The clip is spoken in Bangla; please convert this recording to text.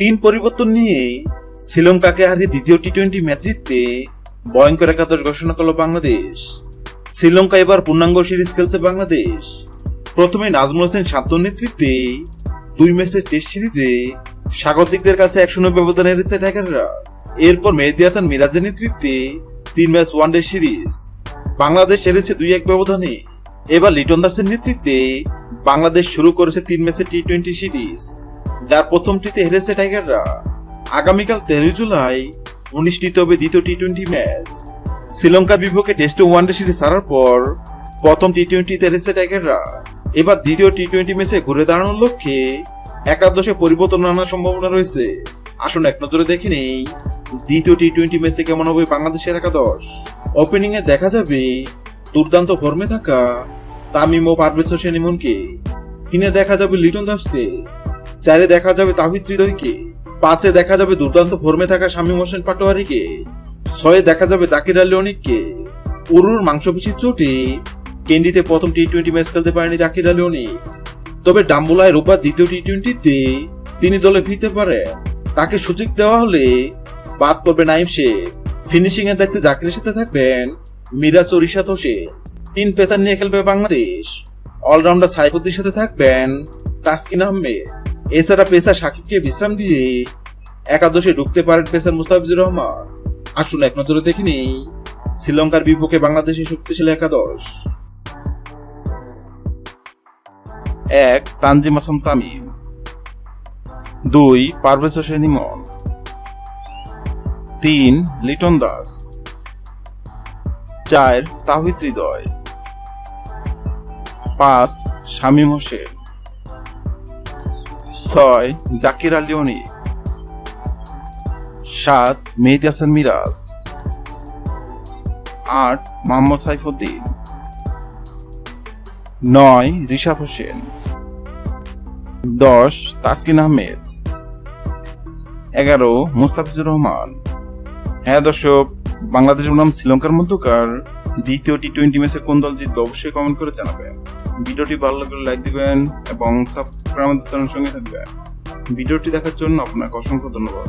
তিন পরিবর্তন নিয়ে শ্রীলঙ্কাকে হারিয়ে দ্বিতীয় টি-20 ম্যাচ জিততে ভয়ঙ্কর একাদশ ঘোষণা করল বাংলাদেশ। শ্রীলঙ্কা এবার পূর্ণাঙ্গ সিরিজ খেলছে বাংলাদেশ। প্রথমে নাজমুল হোসেন শান্তর নেতৃত্বে 2 ম্যাচের টেস্ট সিরিজে স্বাগতিকদের কাছে 109 ব্যবধানে হেরেছে টাইগাররা। এরপর মেহেদী হাসান মিরাজের নেতৃত্বে 3 ম্যাচ ওয়ানডে সিরিজ বাংলাদেশ হেরেছে 2-1 ব্যবধানে। এবার লিটন দাসের নেতৃত্বে বাংলাদেশ শুরু করেছে 3 ম্যাচের টি-20 সিরিজ, যার প্রথমটিতে হেরেছে টাইগাররা। আগামীকাল 13 জুলাই অনুষ্ঠিত হবে দ্বিতীয় টি-20 ম্যাচ। শ্রীলঙ্কার বিপক্ষে টেস্ট ওয়ানডে সিরিজ হারার পর প্রথম টি-20তে হেরেছে টাইগাররা। এবার দ্বিতীয় টি-20 ম্যাচে ঘুরে দাঁড়ানোর লক্ষ্যে একাদশে পরিবর্তন আনার সম্ভাবনা রয়েছে। আসুন এক নজরে দেখে নেই দ্বিতীয় টি-20 ম্যাচে কেমন হবে বাংলাদেশের একাদশ। ওপেনিং এ দেখা যাবে দুর্দান্ত ফর্মে থাকা তামিম ও পারভেজ হোসেন ইমনকে। 3-এ দেখা যাবে লিটন দাসকে। 4-এ দেখা যাবে তাওহিদ হৃদয়কে। 5-এ দেখা যাবে দুর্দান্ত ফর্মে থাকা শামীম হোসেন পাটোয়ারিকে। 6-এ দেখা যাবে জাকির আলী অনিককে। উরুর মাংসপেশির চোটে কেন্ডিতে প্রথম টি-20 ম্যাচ খেলতে পারেনি জাকির আলী অনিক। তবে ডাম্বুলায় রোববার দ্বিতীয় টি-20তে তিনি দলে ফিরতে পারেন। তাকে সুযোগ দেওয়া হলে বাদ পড়বে নাইম শেখ। ফিনিশিং এর দায়িত্বে জাকিরের সাথে থাকবেন মিরাজ ও রিশাদ হোসেন। 3 পেসার নিয়ে খেলবে বাংলাদেশ। অলরাউন্ডার সাইফুদ্দিনের সাথে থাকবেন তাসকিন আহমেদ। এছাড়া পেসার সাকিবকে বিশ্রাম দিয়ে একাদশে ঢুকতে পারেন পেসার মুস্তাফিজুর রহমান। আসুন এক নজরে দেখে নেই শ্রীলঙ্কার বিপক্ষে বাংলাদেশের শক্তিশালী একাদশ। 1 তানজিম হাসান তামিম, 2 পারভেজ হোসেন ইমন, 3 লিটন দাস, 4 তাওহিদ হৃদয়, 5 শামীম হোসেন, 6 জাকির আলী অনিক, 7 মেহেদী হাসান মিরাজ, 8 মোহাম্মদ সাইফুদ্দিন, 9 রিশাদ হোসেন, 10 তাসকিন আহমেদ, 11 মুস্তাফিজুর রহমান। হ্যাঁ দর্শক, বাংলাদেশ বনাম শ্রীলঙ্কার মধ্যকার দ্বিতীয় টি-20 ম্যাচে কোন দল জিতবে অবশ্যই কমেন্ট করে জানাবেন। ভিডিওটি ভালো লাগলে লাইক দিবেন এবং সাবস্ক্রাইব আমাদের চ্যানেলের সঙ্গে থাকবেন। ভিডিওটি দেখার জন্য আপনাকে অসংখ্য ধন্যবাদ।